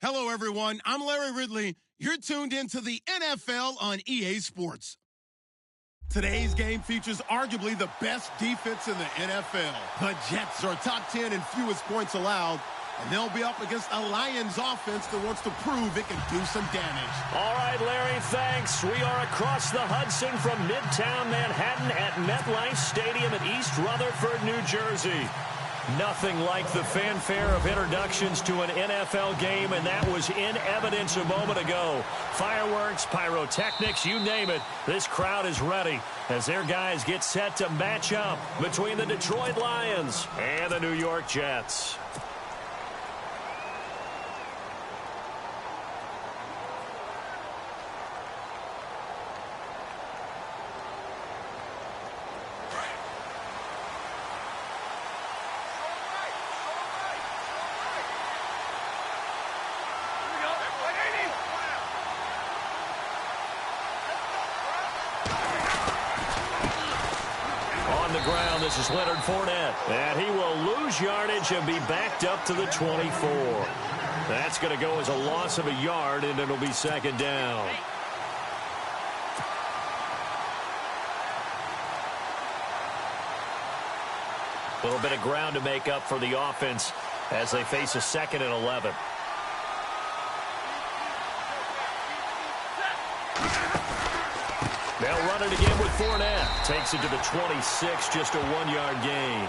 Hello, everyone. I'm Larry Ridley. You're tuned into the NFL on EA Sports. Today's game features arguably the best defense in the NFL. The Jets are top 10 in fewest points allowed, and they'll be up against a Lions offense that wants to prove it can do some damage. All right, Larry, thanks. We are across the Hudson from Midtown Manhattan at MetLife Stadium in East Rutherford, New Jersey. Nothing like the fanfare of introductions to an NFL game, and that was in evidence a moment ago. Fireworks, pyrotechnics, you name it. This crowd is ready as their guys get set to match up between the Detroit Lions and the New York Jets. Ground. This is Leonard Fournette, and he will lose yardage and be backed up to the 24. That's going to go as a loss of a yard, and it'll be second down. A little bit of ground to make up for the offense as they face a 2nd and 11. They'll run it again with Fournette. Takes it to the 26, just a 1-yard gain.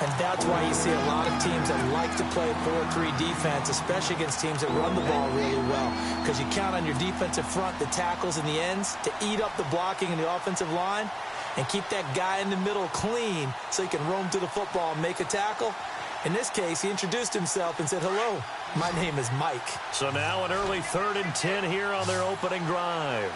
And that's why you see a lot of teams that like to play 4-3 defense, especially against teams that run the ball really well. Because you count on your defensive front, the tackles and the ends, to eat up the blocking in the offensive line and keep that guy in the middle clean so he can roam to the football and make a tackle. In this case, he introduced himself and said, "Hello, my name is Mike." So now an early 3rd and 10 here on their opening drive.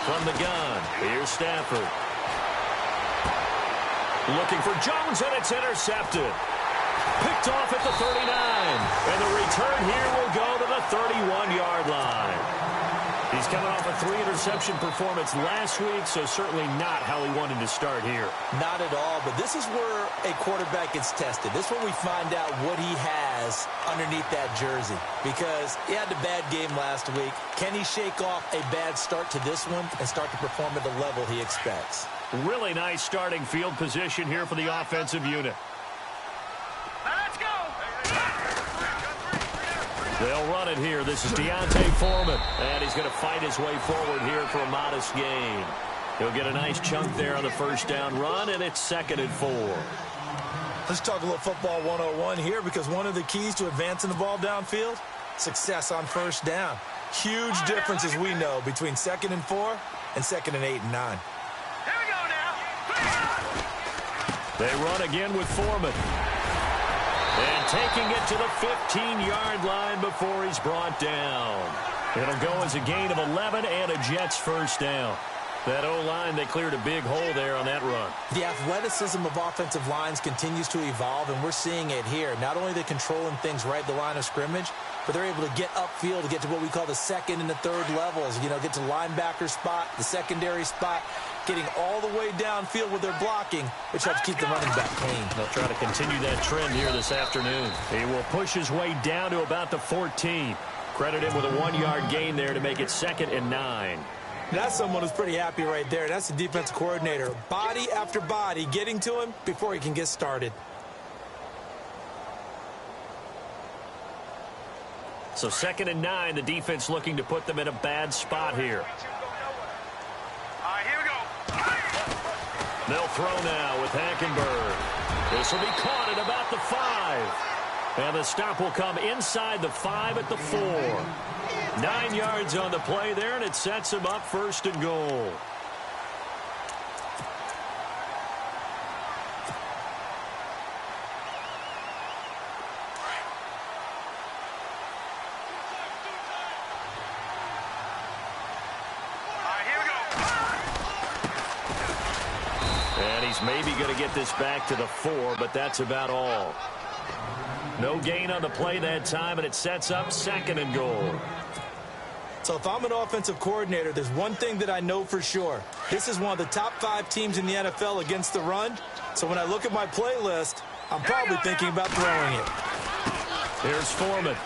From the gun, here's Stafford. Looking for Jones, and it's intercepted. Picked off at the 39. And the return here will go to the 31-yard line. He's coming off a 3-interception performance last week, so certainly not how he wanted to start here. Not at all, but this is where a quarterback gets tested. This is where we find out what he has underneath that jersey, because he had a bad game last week. Can he shake off a bad start to this one and start to perform at the level he expects? Really nice starting field position here for the offensive unit. Let's go! They'll run it here. This is Deontay Foreman, and he's going to fight his way forward here for a modest gain. He'll get a nice chunk there on the first down run, and it's 2nd and 4. Let's talk a little football 101 here, because one of the keys to advancing the ball downfield, success on first down. Huge difference, as we know, between 2nd and 4 and 2nd and 8 and 9. Here we go now. They run again with Foreman. And taking it to the 15-yard line before he's brought down. It'll go as a gain of 11 and a Jets first down. That O-line, they cleared a big hole there on that run. The athleticism of offensive lines continues to evolve, and we're seeing it here. Not only are they controlling things right at the line of scrimmage, but they're able to get upfield to get to what we call the 2nd and the 3rd levels. You know, get to linebacker spot, the secondary spot, getting all the way downfield with their blocking, which helps keep the running back clean. They'll try to continue that trend here this afternoon. He will push his way down to about the 14. Credit him with a 1-yard gain there to make it 2nd and 9. That's someone who's pretty happy right there. That's the defensive coordinator. Body after body getting to him before he can get started. So 2nd and 9, the defense looking to put them in a bad spot here. All right, here we go. They'll throw now with Hackenberg. This will be caught at about the 5. And the stop will come inside the 5 at the 4. 9 yards on the play there, and it sets him up 1st and goal. And he's maybe going to get this back to the 4, but that's about all. No gain on the play that time, and it sets up 2nd and goal. So if I'm an offensive coordinator, there's one thing that I know for sure. This is one of the top 5 teams in the NFL against the run. So when I look at my playlist, I'm probably thinking about throwing it. Here's Foreman.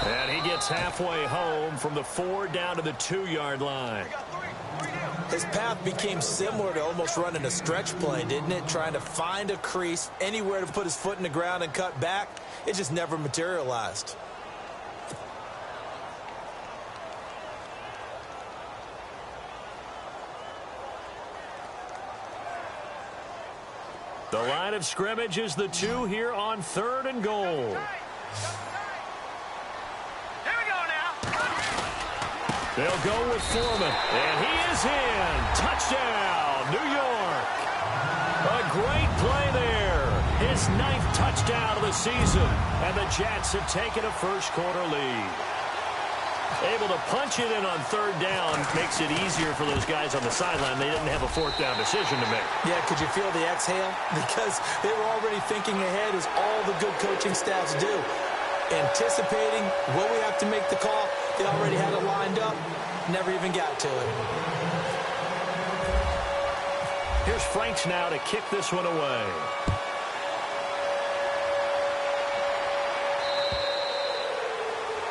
And he gets halfway home from the 4 down to the 2-yard line. His path became similar to almost running a stretch play, didn't it? Trying to find a crease, anywhere to put his foot in the ground and cut back. It just never materialized. The line of scrimmage is the 2 here on 3rd and goal. Here we go now. They'll go with Foreman, and he is in. Touchdown, New York. A great play there. His 9th touchdown of the season, and the Jets have taken a first-quarter lead. Able to punch it in on 3rd down makes it easier for those guys on the sideline. They didn't have a 4th down decision to make. Yeah, could you feel the exhale? Because they were already thinking ahead, as all the good coaching staffs do. Anticipating what we have to make the call. They already had it lined up. Never even got to it. Here's Franks now to kick this one away.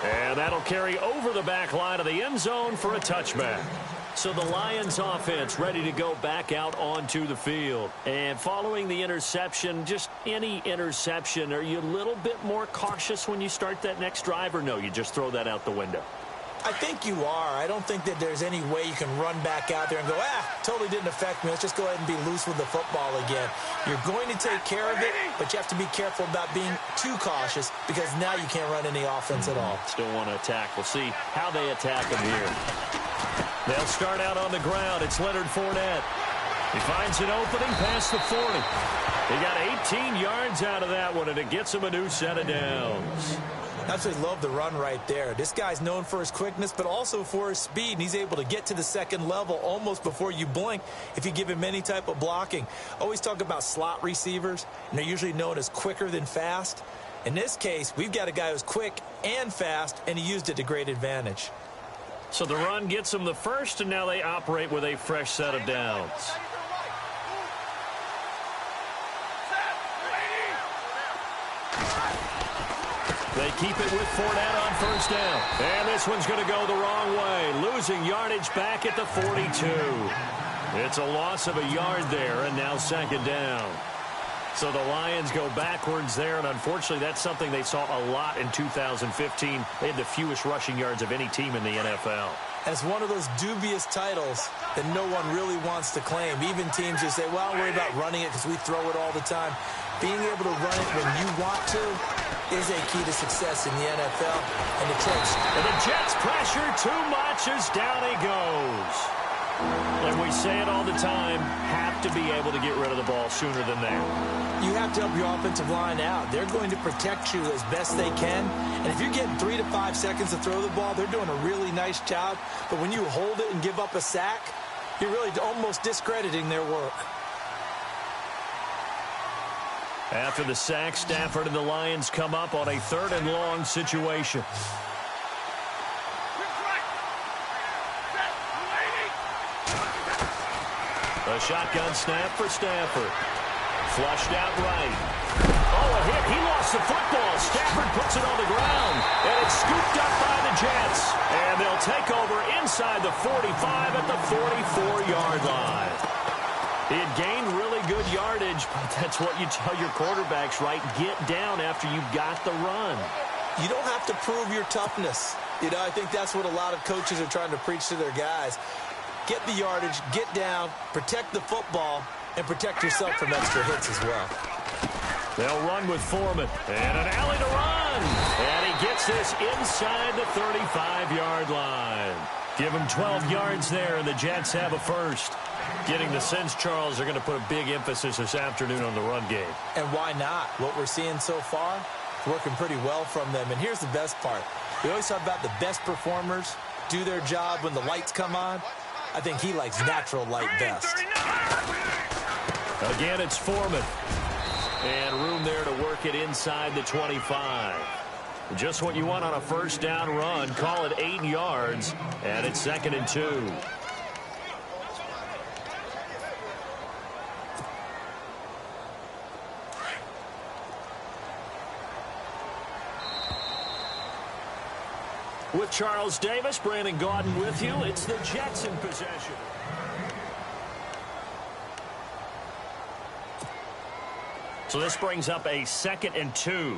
And that'll carry over the back line of the end zone for a touchback. So the Lions offense ready to go back out onto the field. And following the interception, just any interception, are you a little bit more cautious when you start that next drive, or no, you just throw that out the window? I think you are. I don't think that there's any way you can run back out there and go, totally didn't affect me. Let's just go ahead and be loose with the football again. You're going to take care of it, but you have to be careful about being too cautious, because now you can't run any offense at all. Still want to attack. We'll see how they attack him here. They'll start out on the ground. It's Leonard Fournette. He finds an opening past the 40. He got 18 yards out of that one, and it gets him a new set of downs. I absolutely love the run right there. This guy's known for his quickness, but also for his speed, and he's able to get to the second level almost before you blink if you give him any type of blocking. Always talk about slot receivers, and they're usually known as quicker than fast. In this case, we've got a guy who's quick and fast, and he used it to great advantage. So the run gets them the first, and now they operate with a fresh set of downs. They keep it with Fournette on 1st down. And this one's going to go the wrong way. Losing yardage back at the 42. It's a loss of a yard there, and now 2nd down. So the Lions go backwards there, and unfortunately that's something they saw a lot in 2015. They had the fewest rushing yards of any team in the NFL. And it's one of those dubious titles that no one really wants to claim. Even teams who say, well, I'll worry about running it because we throw it all the time. Being able to run it when you want to is a key to success in the NFL. And the Jets pressure too much as down he goes. And we say it all the time, have to be able to get rid of the ball sooner than that. You have to help your offensive line out. They're going to protect you as best they can. And if you're getting 3 to 5 seconds to throw the ball, they're doing a really nice job. But when you hold it and give up a sack, you're really almost discrediting their work. After the sack, Stafford and the Lions come up on a 3rd and long situation. A shotgun snap for Stafford. Flushed out right. Oh, a hit. He lost the football. Stafford puts it on the ground. And it's scooped up by the Jets. And they'll take over inside the 45 at the 44-yard line. He had gained really good yardage, but that's what you tell your quarterbacks, right? Get down after you've got the run. You don't have to prove your toughness. You know, I think that's what a lot of coaches are trying to preach to their guys. Get the yardage, get down, protect the football, and protect yourself from extra hits as well. They'll run with Foreman. And an alley to run. And he gets this inside the 35-yard line. Give him 12 yards there, and the Jets have a first. Getting the sense, Charles, are going to put a big emphasis this afternoon on the run game. And why not? What we're seeing so far, working pretty well from them. And here's the best part. We always talk about the best performers do their job when the lights come on. I think he likes natural light best. Again, it's Foreman. And room there to work it inside the 25. Just what you want on a first down run. Call it 8 yards, and it's 2nd and 2. With Charles Davis, Brandon Gaudin with you. It's the Jets in possession. So this brings up a 2nd and 2.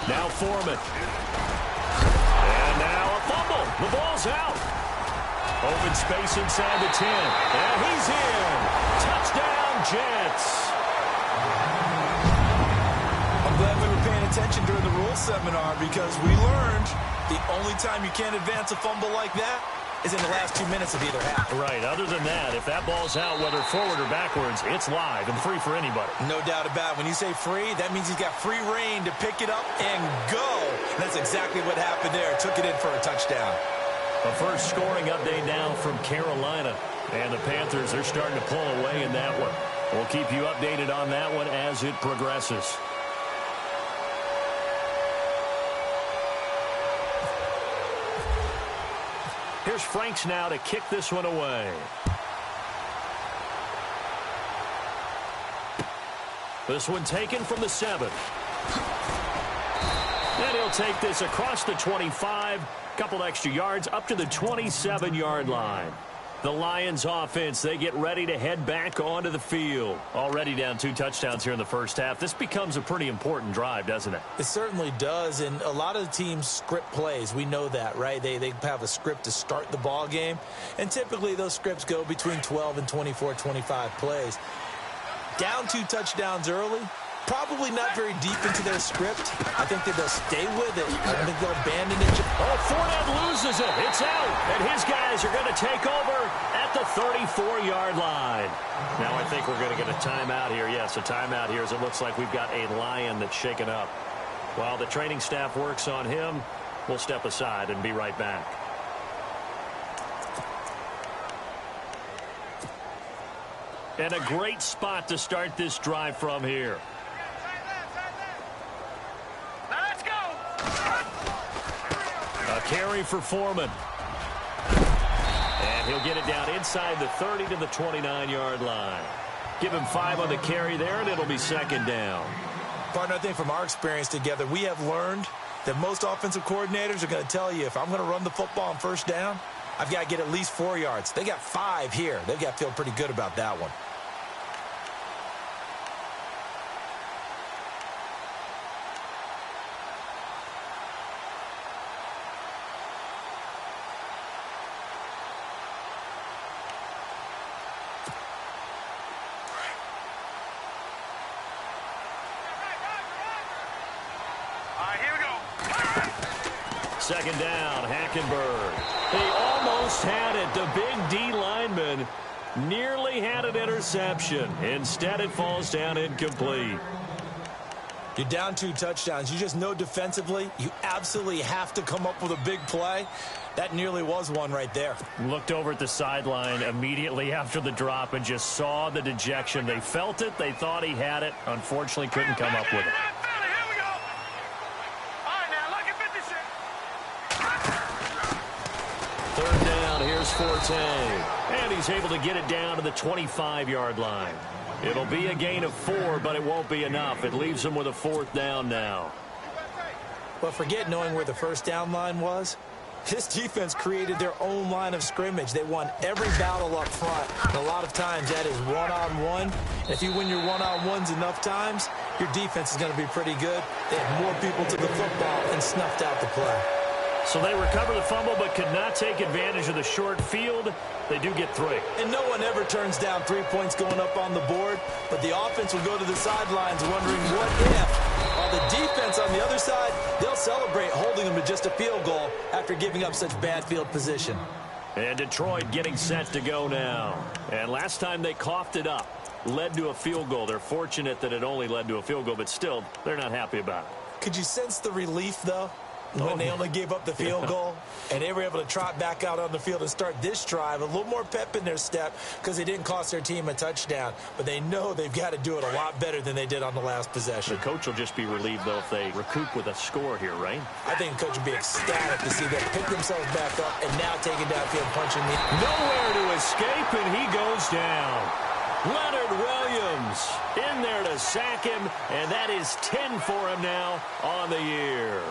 Now Foreman. And now a fumble. The ball's out. Open space inside the 10. And he's in. Touchdown, Jets. I'm glad we were paying attention during the rule seminar because we learned the only time you can't advance a fumble like that is in the last 2 minutes of either half. Right. Other than that, if that ball's out, whether forward or backwards, it's live and free for anybody. No doubt about it. When you say free, that means he's got free reign to pick it up and go. And that's exactly what happened there. Took it in for a touchdown. A first scoring update now from Carolina. And the Panthers, they're starting to pull away in that one. We'll keep you updated on that one as it progresses. Here's Franks now to kick this one away. This one taken from the 7. And he'll take this across the 25, couple extra yards up to the 27-yard line. The Lions offense, they get ready to head back onto the field. Already down 2 touchdowns here in the first half. This becomes a pretty important drive, doesn't it? It certainly does, and a lot of the teams script plays. We know that, right? They have a script to start the ball game, and typically those scripts go between 12 and 24, 25 plays. Down 2 touchdowns early, probably not very deep into their script. I think that they'll stay with it. I don't think they'll abandon it. Oh, Fournette loses it. It's out. And his guys are going to take over at the 34-yard line. Now I think we're going to get a timeout here. Yes, a timeout here as it looks like we've got a Lion that's shaken up. While the training staff works on him, we'll step aside and be right back. And a great spot to start this drive from here. A carry for Foreman. And he'll get it down inside the 30 to the 29-yard line. Give him 5 on the carry there, and it'll be 2nd down. Partner, I think from our experience together, we have learned that most offensive coordinators are going to tell you, if I'm going to run the football on first down, I've got to get at least 4 yards. They got 5 here. They've got to feel pretty good about that one. Second down, Hackenberg. They almost had it. The big D lineman nearly had an interception. Instead, it falls down incomplete. You're down 2 touchdowns. You just know defensively you absolutely have to come up with a big play. That nearly was one right there. Looked over at the sideline immediately after the drop and just saw the dejection. They felt it. They thought he had it. Unfortunately, couldn't come up with it. Third down, here's Forte. And he's able to get it down to the 25-yard line. It'll be a gain of 4, but it won't be enough. It leaves him with a 4th down now. Well, forget knowing where the first down line was. This defense created their own line of scrimmage. They won every battle up front. And a lot of times that is one-on-one. And if you win your one-on-ones enough times, your defense is going to be pretty good. They had more people to the football and snuffed out the play. So they recover the fumble but could not take advantage of the short field. They do get 3. And no one ever turns down 3 points going up on the board, but the offense will go to the sidelines wondering what if. While the defense on the other side, they'll celebrate holding them to just a field goal after giving up such bad field position. And Detroit getting set to go now. And last time they coughed it up, led to a field goal. They're fortunate that it only led to a field goal, but still, they're not happy about it. Could you sense the relief, though? When they only gave up the field goal, and they were able to trot back out on the field and start this drive, a little more pep in their step because they didn't cost their team a touchdown. But they know they've got to do it a lot better than they did on the last possession. The coach will just be relieved, though, if they recoup with a score here, right? I think the coach would be ecstatic to see them pick themselves back up and now take it downfield, punching the... Nowhere to escape, and he goes down. Leonard Williams in there to sack him, and that is 10 for him now on the year.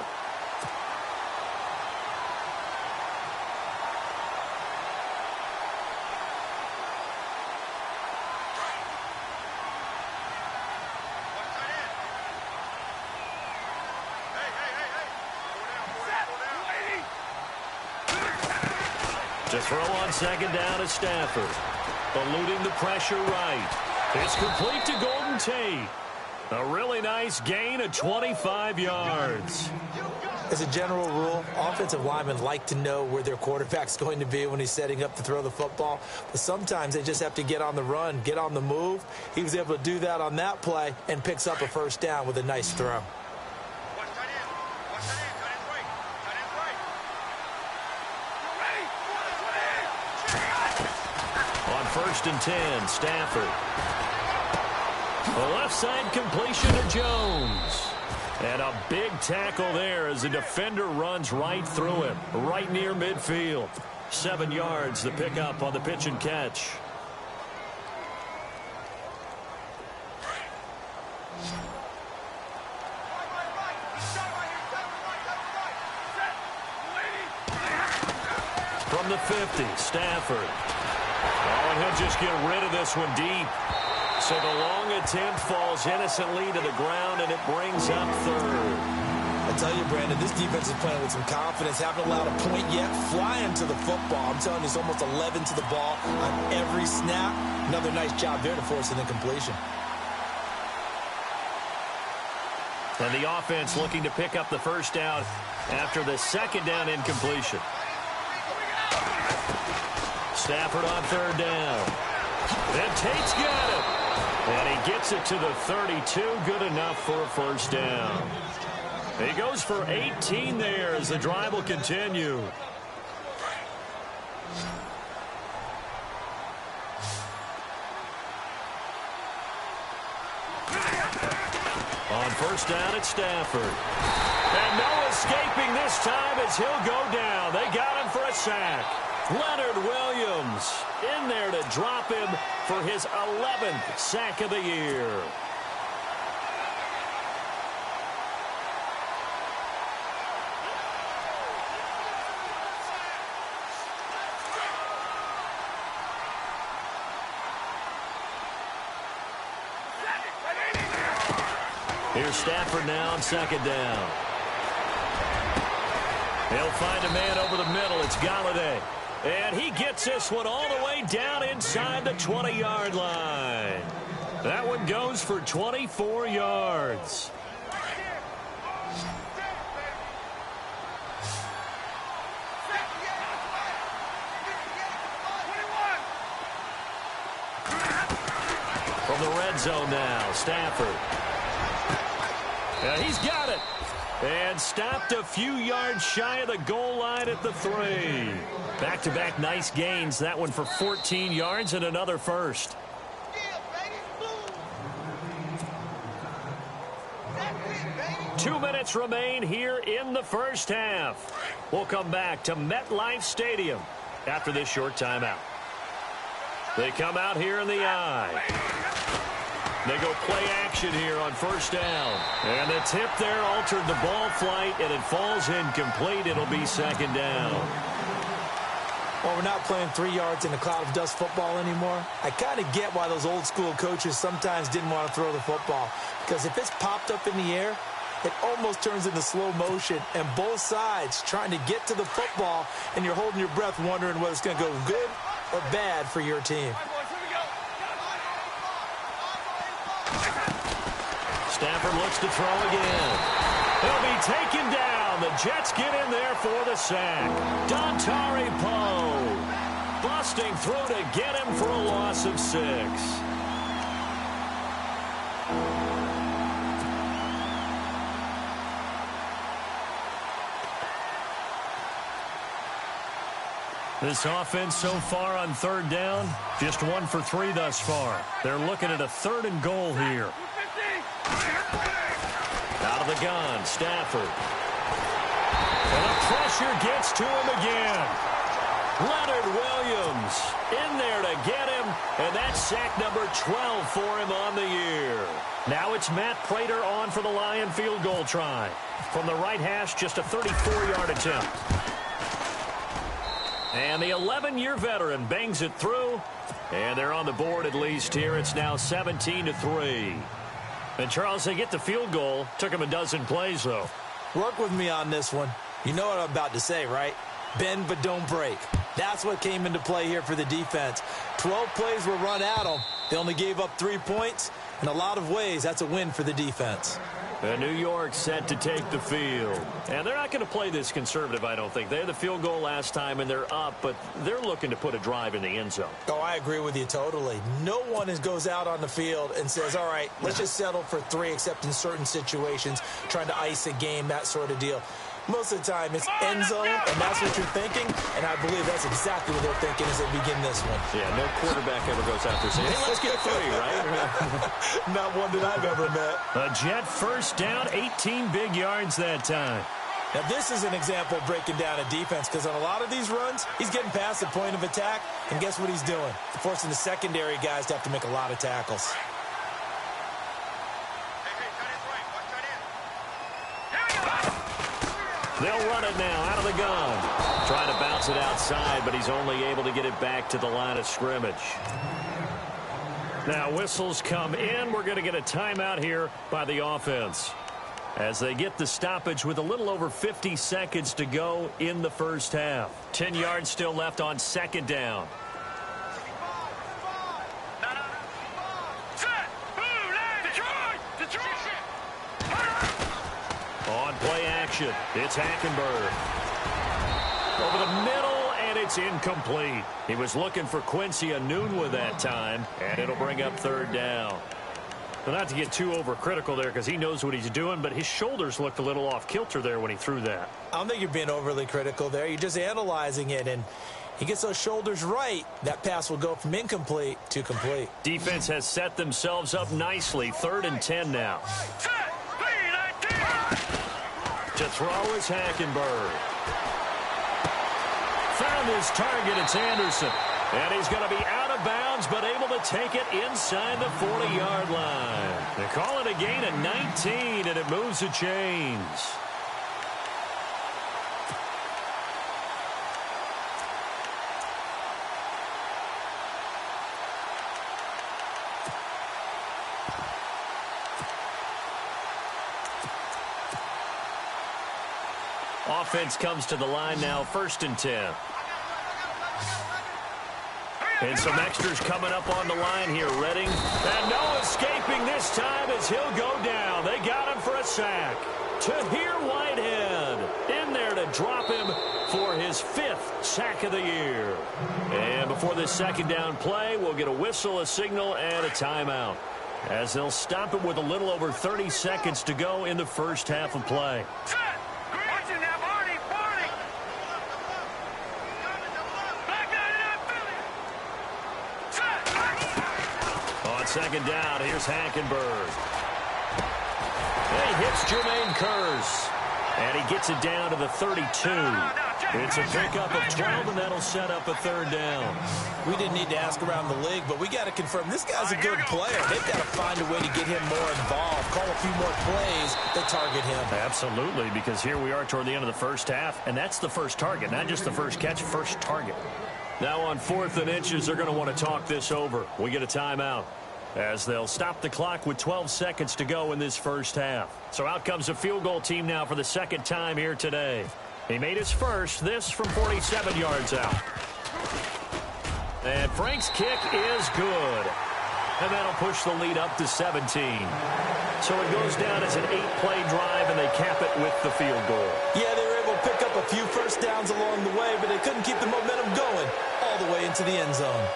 To throw on second down is Stafford. Eluding the pressure right. It's complete to Golden Tate. A really nice gain of 25 yards. As a general rule, offensive linemen like to know where their quarterback's going to be when he's setting up to throw the football. But sometimes they just have to get on the run, get on the move. He was able to do that on that play and picks up a first down with a nice throw. First and 10, Stafford. The left side completion to Jones. And a big tackle there as the defender runs right through him, right near midfield. 7 yards the pickup on the pitch and catch. From the 50, Stafford. Oh, and he'll just get rid of this one deep. So the long attempt falls innocently to the ground, and it brings up third. I tell you, Brandon, this defense is playing with some confidence. Haven't allowed a point yet. Flying to the football. I'm telling you, it's almost 11 to the ball on every snap. Another nice job there to force an incompletion. And the offense looking to pick up the first down after the second down incompletion. Stafford on third down. And Tate's got it. And he gets it to the 32. Good enough for a first down. He goes for 18 there as the drive will continue. On first down, it's Stafford. And no escaping this time as he'll go down. They got him for a sack. Leonard Williams in there to drop him for his 11th sack of the year. Here's Stafford now on second down. He'll find a man over the middle. It's Galladay. And he gets this one all the way down inside the 20-yard line. That one goes for 24 yards. From the red zone now, Stafford. And he's got it. And stopped a few yards shy of the goal line at the 3. Back-to-back nice gains. That one for 14 yards and another first. 2 minutes remain here in the first half. We'll come back to MetLife Stadium after this short timeout. They come out here in the eye. They go play action here on first down. And the tip there altered the ball flight, and it falls incomplete. It'll be second down. Well, we're not playing 3 yards in a cloud of dust football anymore. I kind of get why those old school coaches sometimes didn't want to throw the football. Because if it's popped up in the air, it almost turns into slow motion. And both sides trying to get to the football, and you're holding your breath wondering whether it's going to go good or bad for your team. Stafford looks to throw again. He'll be taken down. The Jets get in there for the sack. Dontari Poe busting through to get him for a loss of 6. This offense so far on third down, just 1 for 3 thus far. They're looking at a 3rd and goal here. Out of the gun, Stafford. And the pressure gets to him again. Leonard Williams in there to get him, and that's sack number 12 for him on the year. Now it's Matt Prater on for the Lion field goal try. From the right hash, just a 34-yard attempt. And the 11-year veteran bangs it through, and they're on the board at least here. It's now 17-3. And, Charles, they get the field goal. Took him a dozen plays, though. Work with me on this one. You know what I'm about to say, right? Bend but don't break. That's what came into play here for the defense. 12 plays were run at them. They only gave up 3 points. In a lot of ways, that's a win for the defense. And New York set to take the field. And they're not going to play this conservative, I don't think. They had the field goal last time, and they're up, but they're looking to put a drive in the end zone. Oh, I agree with you totally. No one goes out on the field and says, all right, let's just settle for 3, except in certain situations, trying to ice a game, that sort of deal. Most of the time, it's end zone, and that's what you're thinking, and I believe that's exactly what they're thinking as they begin this one. Yeah, no quarterback ever goes out there saying, hey, let's get 3, right? Not one that I've ever met. A Jet first down, 18 big yards that time. Now, this is an example of breaking down a defense, because on a lot of these runs, he's getting past the point of attack, and guess what he's doing? Forcing the secondary guys to have to make a lot of tackles. They'll run it now out of the gun. Trying to bounce it outside, but he's only able to get it back to the line of scrimmage. Now whistles come in. We're going to get a timeout here by the offense as they get the stoppage with a little over 50 seconds to go in the first half. 10 yards still left on 2nd down. On play action, it's Hackenberg. Over the middle, and it's incomplete. He was looking for Quincy Enunwa that time, and it'll bring up 3rd down. Well, not to get too overcritical there because he knows what he's doing, but his shoulders looked a little off kilter there when he threw that. I don't think you're being overly critical there. You're just analyzing it, and he gets those shoulders right. That pass will go from incomplete to complete. Defense has set themselves up nicely. 3rd and 10 now. To throw is Hackenberg. Found his target, it's Anderson. And he's going to be out of bounds, but able to take it inside the 40-yard line. They call it a gain of 19, and it moves the chains. Offense comes to the line now, 1st and 10. And some extras coming up on the line here. Redding. And no escaping this time as he'll go down. They got him for a sack. Tahir Whitehead in there to drop him for his 5th sack of the year. And before this 2nd down play, we'll get a whistle, a signal, and a timeout, as they'll stop it with a little over 30 seconds to go in the first half of play. On 2nd down, here's Hackenberg. And he hits Jermaine Kearse. And he gets it down to the 32. It's a pickup of 12, and that'll set up a 3rd down. We didn't need to ask around the league, but we got to confirm this guy's a good player. They've got to find a way to get him more involved, call a few more plays that target him. Absolutely, because here we are toward the end of the first half, and that's the first target, not just the first catch, first target. Now on 4th and inches, they're going to want to talk this over. We get a timeout, as they'll stop the clock with 12 seconds to go in this first half. So out comes a field goal team now for the 2nd time here today. He made his first, this from 47 yards out. And Frank's kick is good. And that'll push the lead up to 17. So it goes down as an 8-play drive, and they cap it with the field goal. Yeah, they were able to pick up a few first downs along the way, but they couldn't keep the momentum going all the way into the end zone.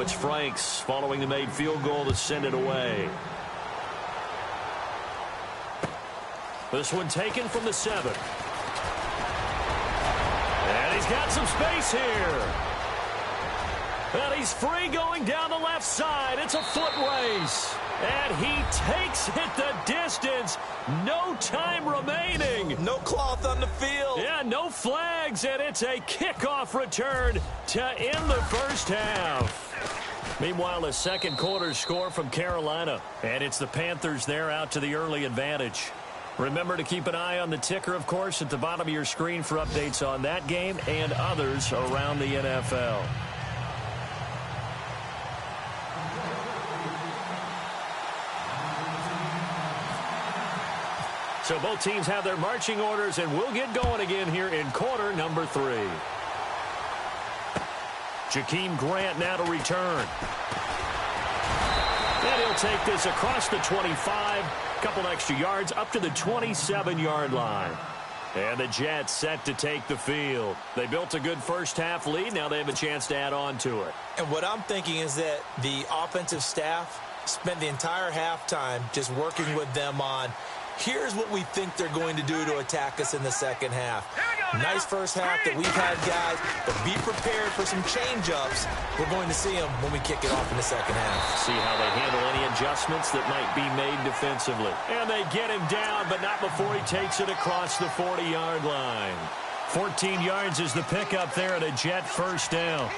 it's Franks following the made field goal to send it away. This one taken from the 7. And he's got some space here. And he's free going down the left side. It's a foot race. And he takes it the distance. No time remaining. No cloth on the field. Yeah, no flags. And it's a kickoff return to end the first half. Meanwhile, a second quarter score from Carolina. And it's the Panthers there out to the early advantage. Remember to keep an eye on the ticker, of course, at the bottom of your screen for updates on that game and others around the NFL. So both teams have their marching orders, and we'll get going again here in quarter number 3. Jakeem Grant now to return. And he'll take this across the 25, a couple extra yards up to the 27-yard line. And the Jets set to take the field. They built a good first-half lead. Now they have a chance to add on to it. And what I'm thinking is that the offensive staff spent the entire halftime just working with them on, here's what we think they're going to do to attack us in the second half. Nice first half that we've had, guys, but be prepared for some change-ups. We're going to see them when we kick it off in the second half. See how they handle any adjustments that might be made defensively. And they get him down, but not before he takes it across the 40-yard line. 14 yards is the pickup there at a Jet first down.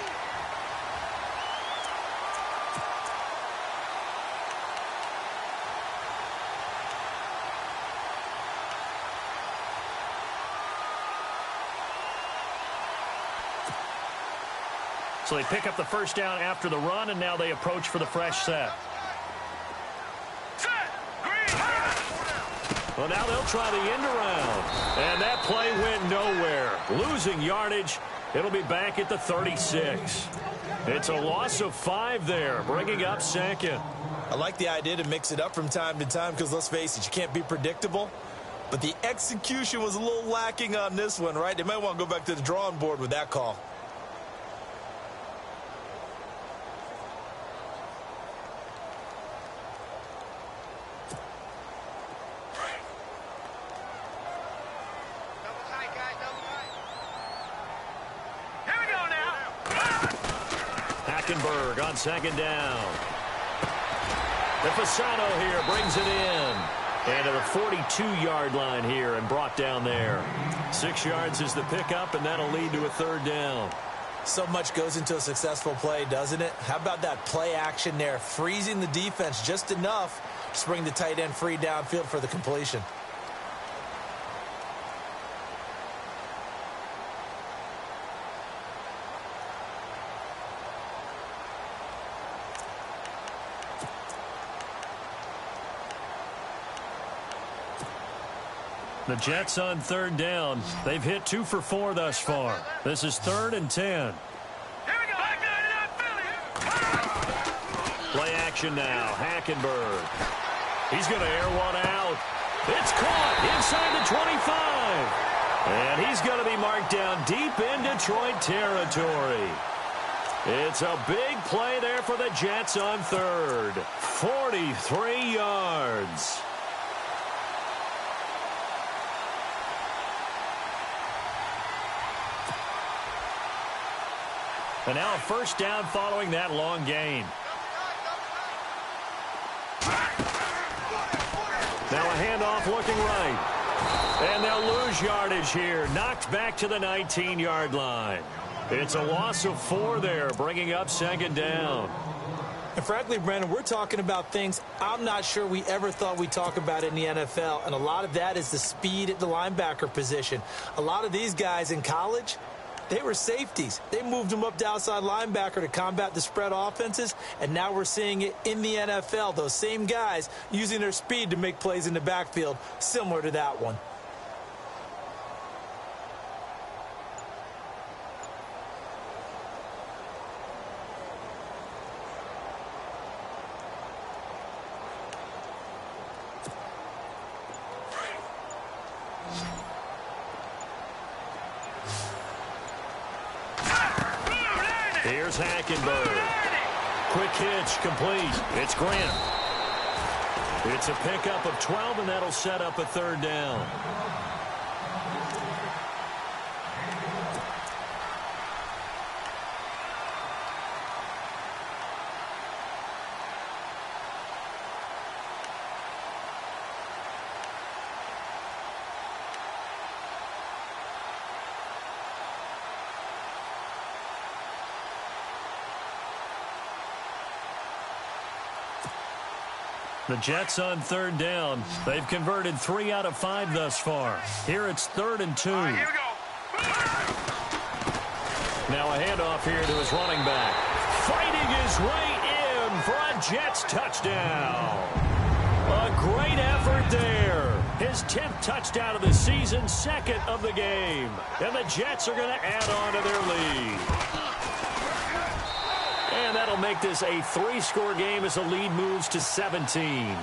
So they pick up the first down after the run, and now they approach for the fresh set. Well, now they'll try the end around. And that play went nowhere. Losing yardage. It'll be back at the 36. It's a loss of 5 there, bringing up second. I like the idea to mix it up from time to time because, let's face it, you can't be predictable. But the execution was a little lacking on this one, right? They might want to go back to the drawing board with that call. On second down. Fasano here brings it in. And to the 42-yard line here and brought down there. 6 yards is the pickup, and that'll lead to a third down. So much goes into a successful play, doesn't it? How about that play action there? Freezing the defense just enough to bring the tight end free downfield for the completion. The Jets on third down. They've hit 2 for 4 thus far. This is 3rd and 10. Play action now. Hackenberg. He's going to air one out. It's caught inside the 25. And he's going to be marked down deep in Detroit territory. It's a big play there for the Jets on third. 43 yards. And now a first down following that long gain. Now a handoff looking right. And they'll lose yardage here. Knocked back to the 19-yard line. It's a loss of 4 there, bringing up second down. And frankly, Brandon, we're talking about things I'm not sure we ever thought we'd talk about in the NFL. And a lot of that is the speed at the linebacker position. A lot of these guys in college, they were safeties. They moved them up to outside linebacker to combat the spread offenses, and now we're seeing it in the NFL. Those same guys using their speed to make plays in the backfield, similar to that one. Here's Hackenberg. Quick hitch, complete. It's Grant. It's a pickup of 12, and that'll set up a third down. The Jets on third down. They've converted 3 out of 5 thus far. Here it's 3rd and 2. Here we go. Now a handoff here to his running back. Fighting his way in for a Jets touchdown. A great effort there. His 10th touchdown of the season, 2nd of the game. And the Jets are going to add on to their lead. And that'll make this a 3-score game as the lead moves to 17.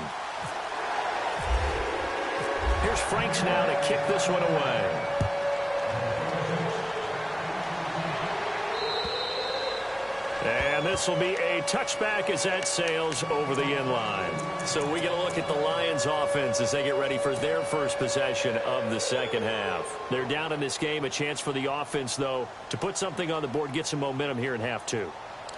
Here's Franks now to kick this one away. And this will be a touchback as that sails over the end line. So we get a look at the Lions offense as they get ready for their first possession of the second half. They're down in this game. A chance for the offense, though, to put something on the board, get some momentum here in half 2.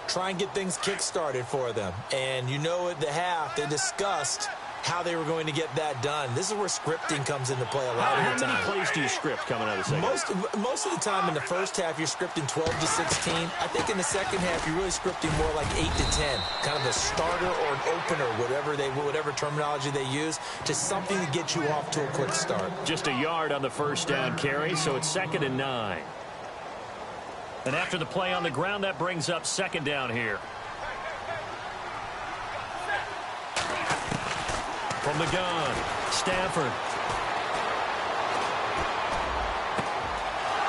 Try and get things kick-started for them. And you know at the half, they discussed how they were going to get that done. This is where scripting comes into play a lot of the time. How many plays do you script coming out of the second half? Most of the time in the first half, you're scripting 12 to 16. I think in the second half, you're really scripting more like 8 to 10. Kind of a starter or an opener, whatever terminology they use, to something to get you off to a quick start. Just a yard on the first down carry, so it's 2nd and 9. And after the play on the ground, that brings up 2nd down here. From the gun, Stafford.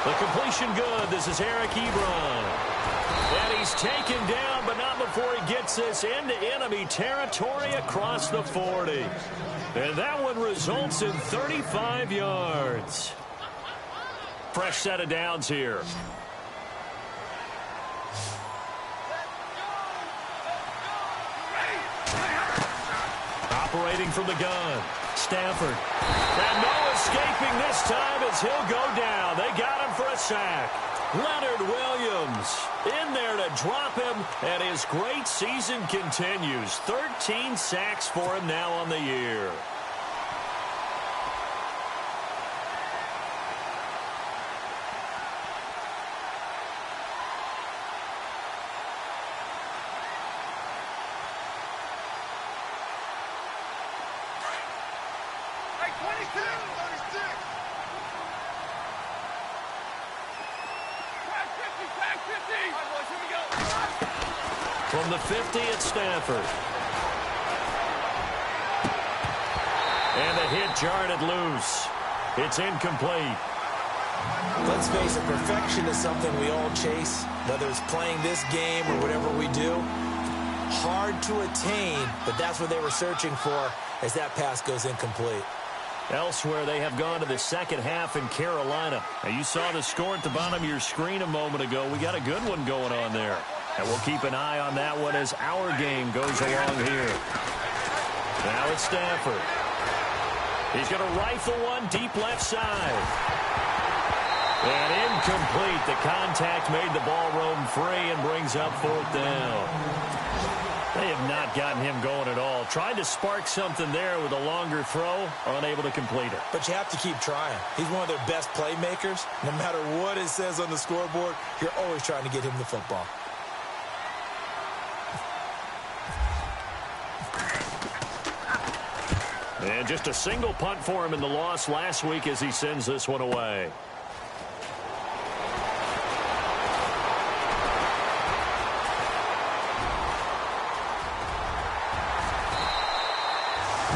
The completion good. This is Eric Ebron. And he's taken down, but not before he gets this into enemy territory across the 40. And that one results in 35 yards. Fresh set of downs here. Operating from the gun, Stafford. And no escaping this time as he'll go down. They got him for a sack. Leonard Williams in there to drop him, and his great season continues. 13 sacks for him now on the year. From the 50 at Stafford. And the hit jarred it loose. It's incomplete. Let's face it, perfection is something we all chase, whether it's playing this game or whatever we do. Hard to attain, but that's what they were searching for as that pass goes incomplete. Elsewhere, they have gone to the second half in Carolina. Now, you saw the score at the bottom of your screen a moment ago. We got a good one going on there. And we'll keep an eye on that one as our game goes along here. Now it's Stafford. He's going to rifle one deep left side. And incomplete. The contact made the ball roam free and brings up 4th down. They have not gotten him going at all. Tried to spark something there with a longer throw, unable to complete it. But you have to keep trying. He's one of their best playmakers. No matter what it says on the scoreboard, you're always trying to get him the football. And just a single punt for him in the loss last week as he sends this one away.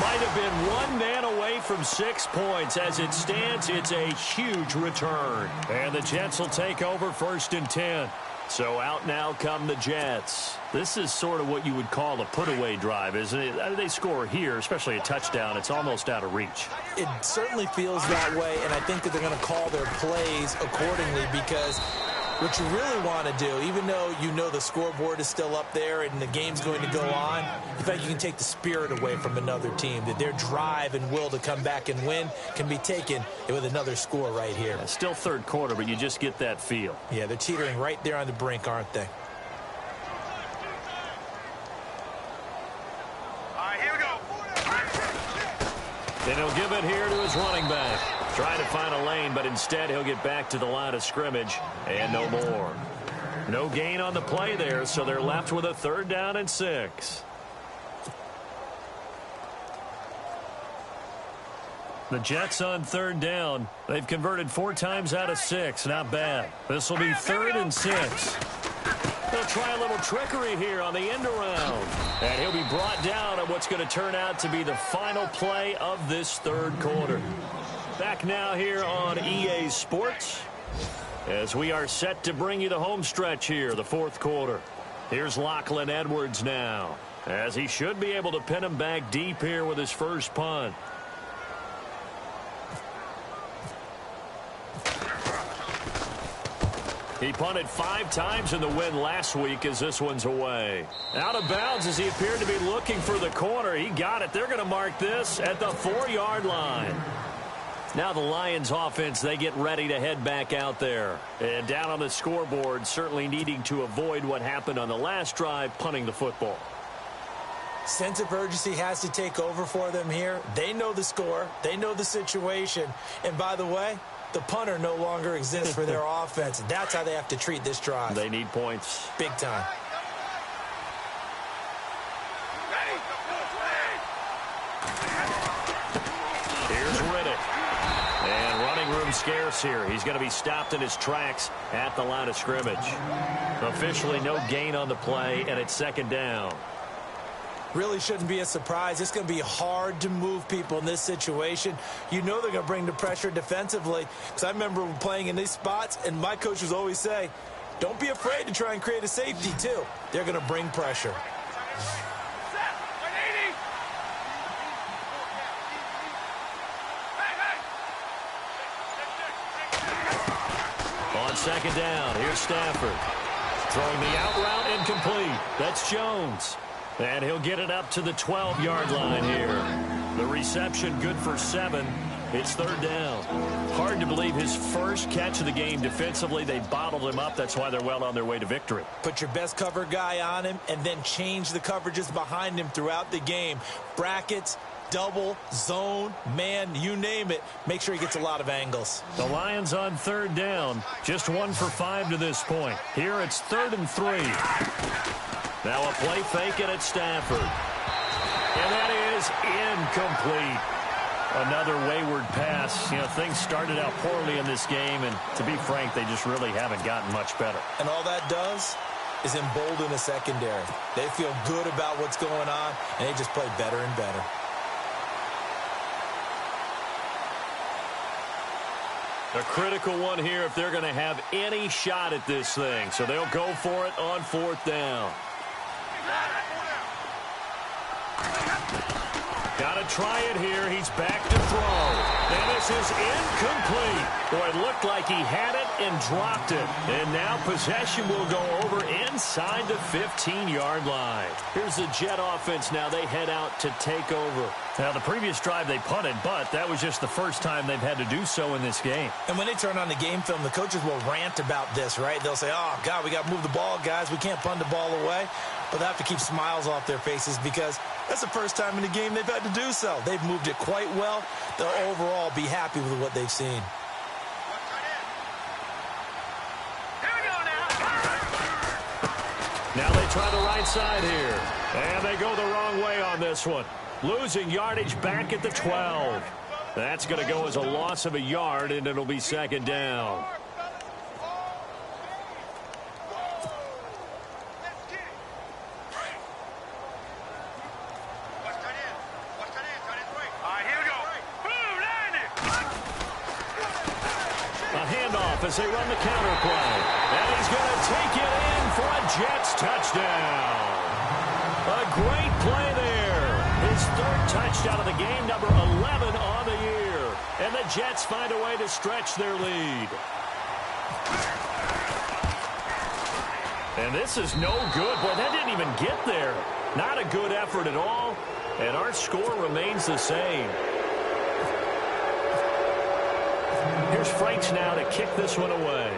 Might have been one man away from 6 points. As it stands, it's a huge return. And the Jets will take over 1st and 10. So out now come the Jets. This is sort of what you would call a put-away drive, isn't it? They score here, especially a touchdown. It's almost out of reach. It certainly feels that way, and I think that they're going to call their plays accordingly because What you really want to do, even though you know the scoreboard is still up there and the game's going to go on, in fact, you can take the spirit away from another team, that their drive and will to come back and win can be taken with another score right here. Yeah, still third quarter, but you just get that feel. Yeah, they're teetering right there on the brink, aren't they? All right, here we go. And he'll give it here to his running back. Trying to find a lane, but instead he'll get back to the line of scrimmage and no more. No gain on the play there, so they're left with a 3rd down and 6. The Jets on 3rd down. They've converted 4 times out of 6. Not bad. This will be 3rd and 6. They'll try a little trickery here on the end around. And he'll be brought down on what's going to turn out to be the final play of this 3rd quarter. Back now here on EA Sports as we are set to bring you the home stretch here, the 4th quarter. Here's Lachlan Edwards now, as he should be able to pin him back deep here with his first punt. He punted 5 times in the win last week as this one's away. Out of bounds as he appeared to be looking for the corner. He got it. They're going to mark this at the 4-yard line. Now the Lions offense, they get ready to head back out there. And down on the scoreboard, certainly needing to avoid what happened on the last drive, punting the football. Sense of urgency has to take over for them here. They know the score. They know the situation. And by the way, the punter no longer exists for their offense. That's how they have to treat this drive. They need points. Big time. Here's Riddick. And running room scarce here. He's going to be stopped in his tracks at the line of scrimmage. Officially no gain on the play, and it's 2nd down. Really shouldn't be a surprise. It's going to be hard to move people in this situation. You know they're going to bring the pressure defensively. Because I remember playing in these spots, and my coaches always say, don't be afraid to try and create a safety, too. They're going to bring pressure. On 2nd down, here's Stafford. Throwing the out route incomplete. That's Jones. And he'll get it up to the 12-yard line here. The reception good for 7. It's 3rd down. Hard to believe his first catch of the game defensively. They bottled him up. That's why they're well on their way to victory. Put your best cover guy on him and then change the coverages behind him throughout the game. Brackets, double, zone, man, you name it. Make sure he gets a lot of angles. The Lions on 3rd down. Just 1 for 5 to this point. Here it's 3rd and 3. Now a play fake, and it's Stafford. And that is incomplete. Another wayward pass. You know, things started out poorly in this game, and to be frank, they just really haven't gotten much better. And all that does is embolden the secondary. They feel good about what's going on, and they just play better and better. A critical one here if they're going to have any shot at this thing. So they'll go for it on 4th down. Got to try it here. He's back to throw. And this is incomplete. Boy, it looked like he had it and dropped it. And now possession will go over inside the 15-yard line. Here's the Jet offense now. They head out to take over. Now, the previous drive they punted, but that was just the first time they've had to do so in this game. And when they turn on the game film, the coaches will rant about this, right? They'll say, oh, God, we got to move the ball, guys. We can't punt the ball away. But they have to keep smiles off their faces because that's the first time in the game they've had to do so. They've moved it quite well. They'll overall be happy with what they've seen. Now they try the right side here. And they go the wrong way on this one. Losing yardage back at the 12. That's going to go as a loss of a yard, and it'll be 2nd down. As they run the counter play. And he's going to take it in for a Jets touchdown. A great play there. His 3rd touchdown of the game, number 11 on the year. And the Jets find a way to stretch their lead. And this is no good. Boy, that didn't even get there. Not a good effort at all. And our score remains the same. Here's Franks now to kick this one away.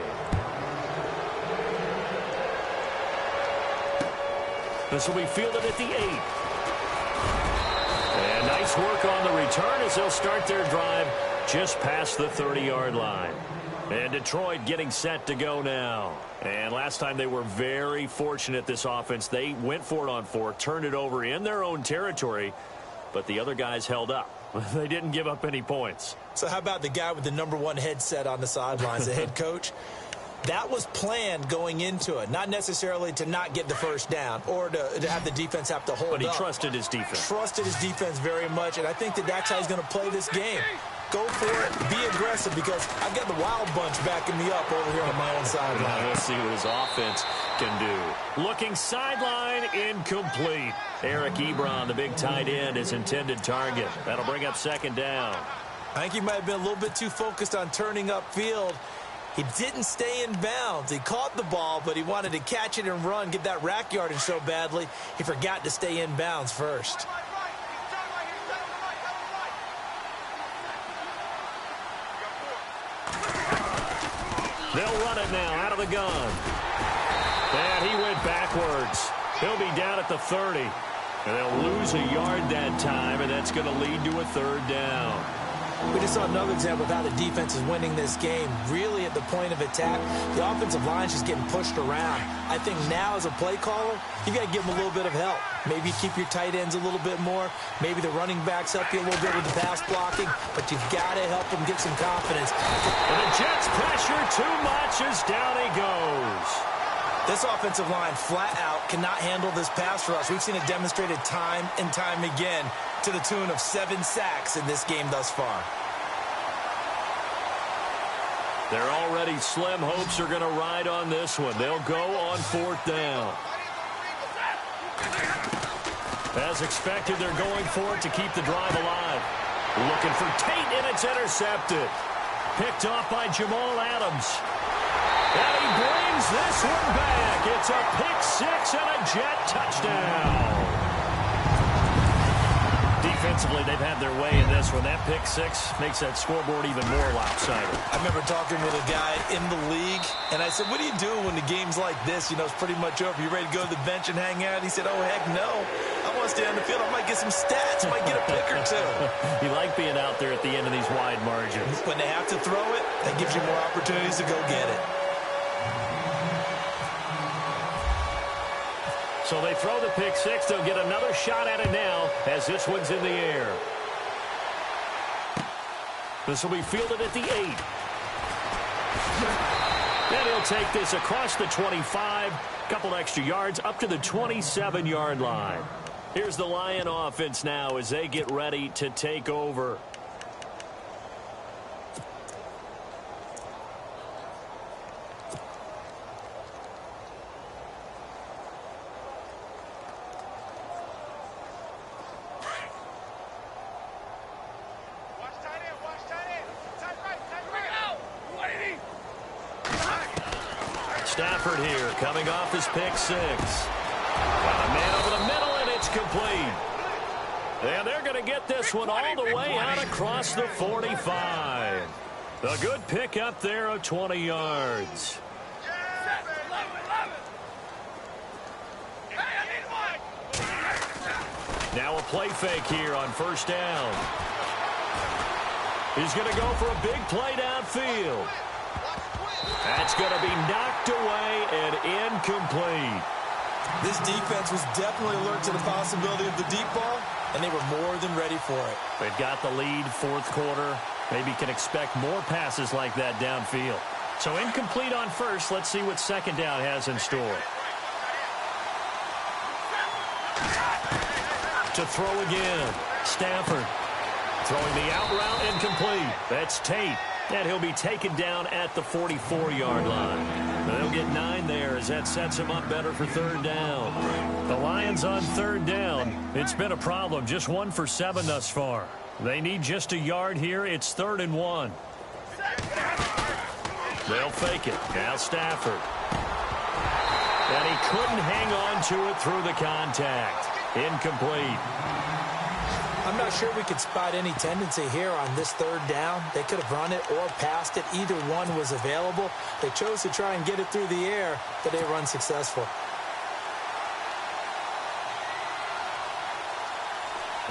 This will be fielded at the 8. And nice work on the return as they'll start their drive just past the 30-yard line. And Detroit getting set to go now. And last time they were very fortunate, this offense. They went for it on 4, turned it over in their own territory, but the other guys held up. They didn't give up any points. So how about the guy with the #1 headset on the sidelines, the head coach? That was planned going into it, not necessarily to not get the first down or to have the defense have to hold up. But he trusted his defense. Trusted his defense very much, and I think that's how he's going to play this game. Go for it, be aggressive, because I've got the wild bunch backing me up over here on my own sideline. We'll see what his offense can do. Looking sideline, incomplete. Eric Ebron, the big tight end, his intended target. That'll bring up second down. I think he might have been a little bit too focused on turning upfield. He didn't stay in bounds. He caught the ball, but he wanted to catch it and run, get that rack yardage so badly, he forgot to stay in bounds first. They'll run it now out of the gun. And he went backwards. He'll be down at the 30. And they'll lose a yard that time, and that's going to lead to a third down. We just saw another example of how the defense is winning this game. Really at the point of attack, the offensive line's just getting pushed around. I think now as a play caller, you got to give them a little bit of help. Maybe keep your tight ends a little bit more. Maybe the running backs help you a little bit with the pass blocking. But you've got to help them get some confidence. And the Jets pressure too much as down he goes. This offensive line flat out cannot handle this pass rush. We've seen it demonstrated time and time again to the tune of 7 sacks in this game thus far. Their already slim hopes are going to ride on this one. They'll go on 4th down. As expected, they're going for it to keep the drive alive. Looking for Tate, and it's intercepted. Picked off by Jamal Adams. And he brings this one back. It's a pick-6 and a Jet touchdown. Defensively, they've had their way in this one. That pick-6 makes that scoreboard even more lopsided. I remember talking with a guy in the league, and I said, what do you do when the game's like this? You know, it's pretty much over. You ready to go to the bench and hang out? He said, oh, heck no. I want to stay on the field. I might get some stats. I might get a pick or two. You like being out there at the end of these wide margins. When they have to throw it, that gives you more opportunities to go get it. So they throw the pick-6. They'll get another shot at it now as this one's in the air. This will be fielded at the 8. And he'll take this across the 25. Couple extra yards up to the 27-yard line. Here's the Lion offense now as they get ready to take over. Stafford here, coming off his pick-6. Got a man over the middle, and it's complete. And they're going to get this one all the way out across the 45. A good pick up there of 20 yards. Now a play fake here on 1st down. He's going to go for a big play downfield. That's going to be knocked away and incomplete. This defense was definitely alert to the possibility of the deep ball, and they were more than ready for it. They've got the lead 4th quarter. Maybe can expect more passes like that downfield. So incomplete on 1st. Let's see what 2nd down has in store. To throw again. Stafford throwing the out route, incomplete. That's Tate. And he'll be taken down at the 44-yard line. They'll get 9 there as that sets him up better for 3rd down. The Lions on 3rd down. It's been a problem. Just 1 for 7 thus far. They need just a yard here. It's 3rd and 1. They'll fake it. Now Stafford. And he couldn't hang on to it through the contact. Incomplete. I'm not sure we could spot any tendency here on this third down. They could have run it or passed it. Either one was available. They chose to try and get it through the air, but they were unsuccessful.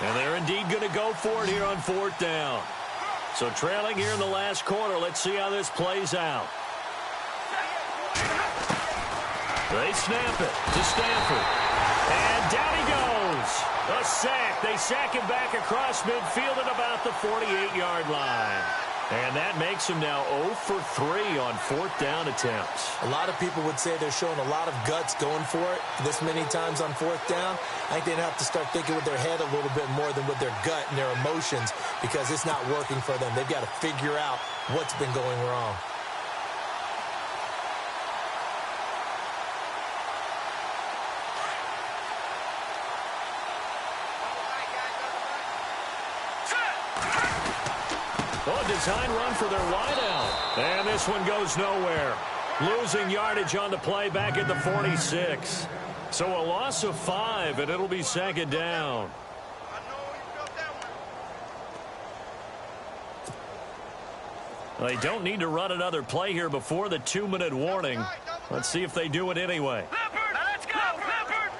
And they're indeed going to go for it here on fourth down. So trailing here in the last quarter. Let's see how this plays out. They snap it to Stanford. And down he goes. A sack. They sack him back across midfield at about the 48-yard line. And that makes him now 0 for 3 on fourth down attempts. A lot of people would say they're showing a lot of guts going for it this many times on fourth down. I think they'd have to start thinking with their head a little bit more than with their gut and their emotions because it's not working for them. They've got to figure out what's been going wrong. Design run for their wideout. And this one goes nowhere. Losing yardage on the play back at the 46. So a loss of 5, and it'll be second down. They don't need to run another play here before the 2-minute warning. Let's see if they do it anyway. Let's go! Leopard!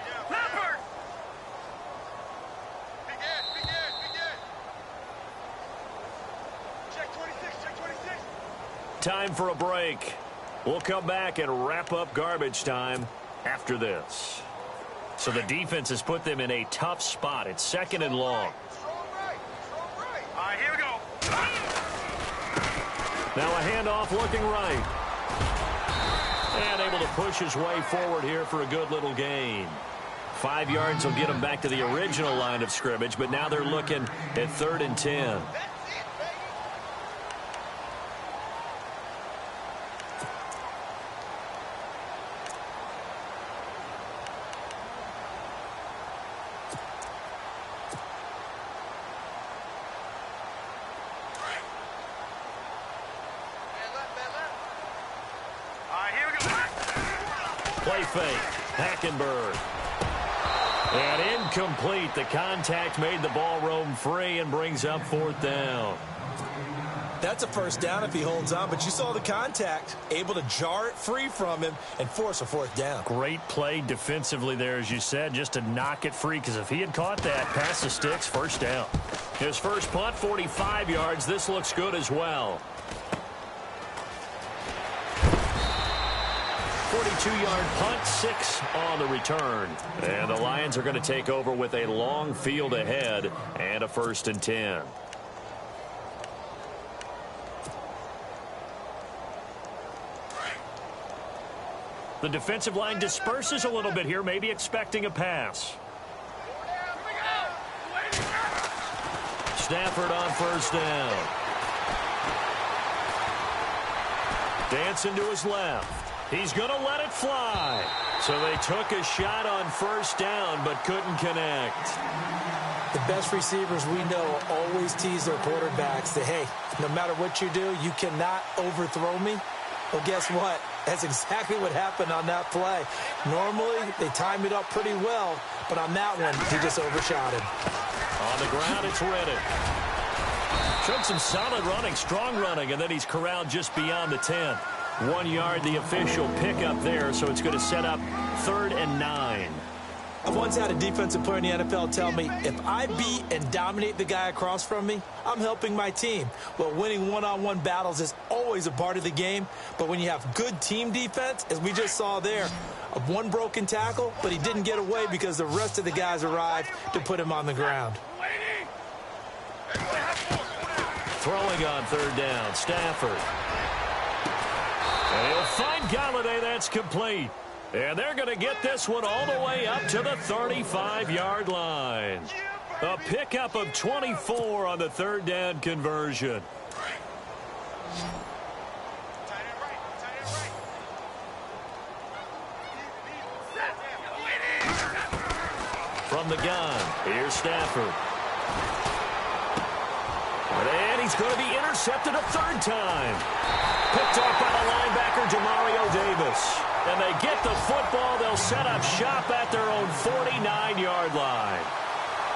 Time for a break. We'll come back and wrap up garbage time after this. So the defense has put them in a tough spot. It's second and long. All right, here we go. Now a handoff looking right. And able to push his way forward here for a good little gain. 5 yards will get him back to the original line of scrimmage, but now they're looking at 3rd and 10. Play fake. Hackenberg. And incomplete. The contact made the ball roam free and brings up 4th down. That's a first down if he holds on, but you saw the contact. Able to jar it free from him and force a 4th down. Great play defensively there, as you said, just to knock it free, because if he had caught that, pass the sticks, first down. His first punt, 45 yards. This looks good as well. 42-yard punt, 6 on the return. And the Lions are going to take over with a long field ahead and a 1st and 10. The defensive line disperses a little bit here, maybe expecting a pass. Stafford on first down. Dancing to his left. He's going to let it fly. So they took a shot on first down but couldn't connect. The best receivers we know always tease their quarterbacks that, hey, no matter what you do, you cannot overthrow me. Well, guess what? That's exactly what happened on that play. Normally, they time it up pretty well, but on that one, he just overshot him. On the ground, it's Reddick. Showed some solid running, strong running, and then he's corralled just beyond the 10. 1 yard, the official pickup there, so it's going to set up 3rd and 9. I once had a defensive player in the NFL tell me, if I beat and dominate the guy across from me, I'm helping my team. Well, winning one-on-one battles is always a part of the game, but when you have good team defense, as we just saw there, one broken tackle, but he didn't get away because the rest of the guys arrived to put him on the ground. Throwing on 3rd down, Stafford. And he'll find Galladay. That's complete. And they're going to get this one all the way up to the 35-yard line. A pickup of 24 on the 3rd down conversion. From the gun, here's Stafford. And he's going to be intercepted a 3rd time. Picked off by the linebacker, Demario Davis. And they get the football. They'll set up shop at their own 49-yard line.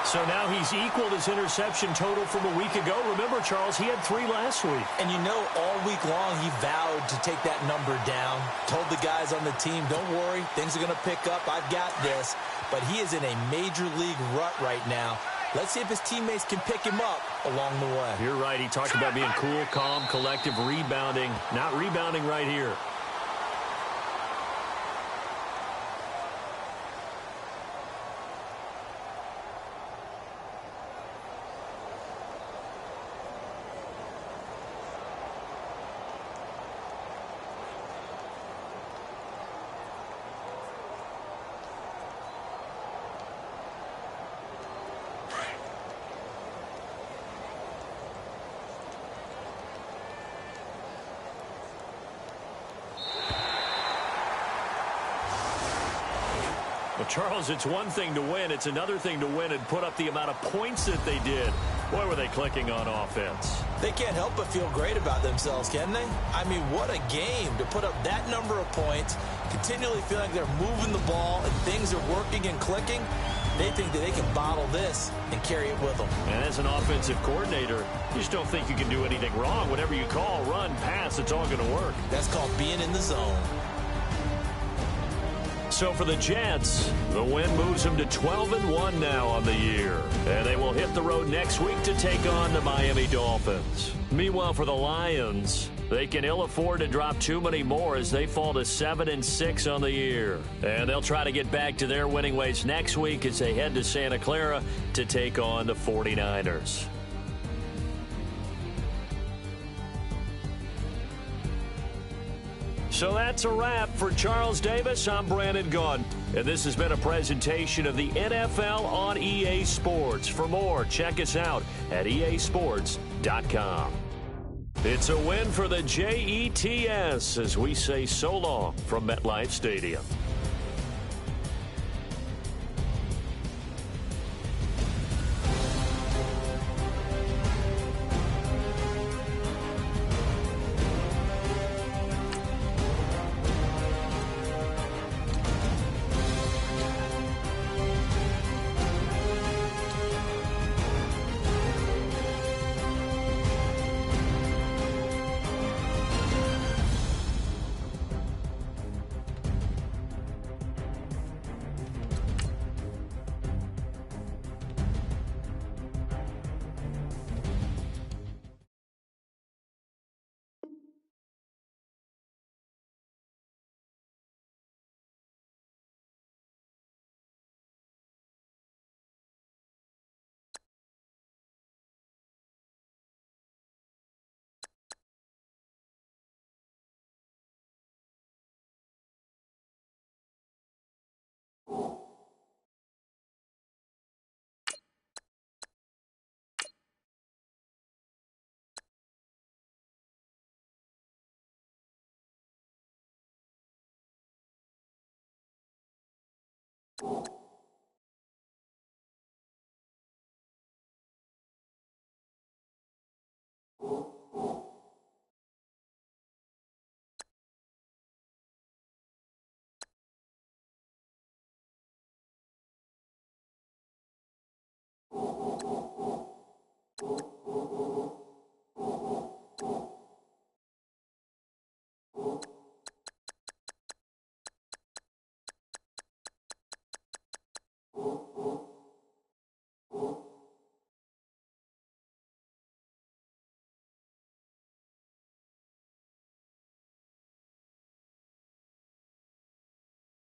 So now he's equaled his interception total from a week ago. Remember, Charles, he had 3 last week. And you know, all week long he vowed to take that number down. Told the guys on the team, don't worry, things are going to pick up. I've got this. But he is in a major league rut right now. Let's see if his teammates can pick him up along the way. You're right. He talked about being cool, calm, collective, rebounding. Not rebounding right here. Well, Charles, it's one thing to win. It's another thing to win and put up the amount of points that they did. Boy, were they clicking on offense. They can't help but feel great about themselves, can they? I mean, what a game to put up that number of points, continually feeling like they're moving the ball and things are working and clicking. They think that they can bottle this and carry it with them. And as an offensive coordinator, you just don't think you can do anything wrong. Whatever you call, run, pass, it's all going to work. That's called being in the zone. So for the Jets, the win moves them to 12-1 now on the year. And they will hit the road next week to take on the Miami Dolphins. Meanwhile, for the Lions, they can ill afford to drop too many more as they fall to 7-6 on the year. And they'll try to get back to their winning ways next week as they head to Santa Clara to take on the 49ers. So that's a wrap. For Charles Davis, I'm Brandon Gunn. And this has been a presentation of the NFL on EA Sports. For more, check us out at easports.com. It's a win for the Jets as we say so long from MetLife Stadium.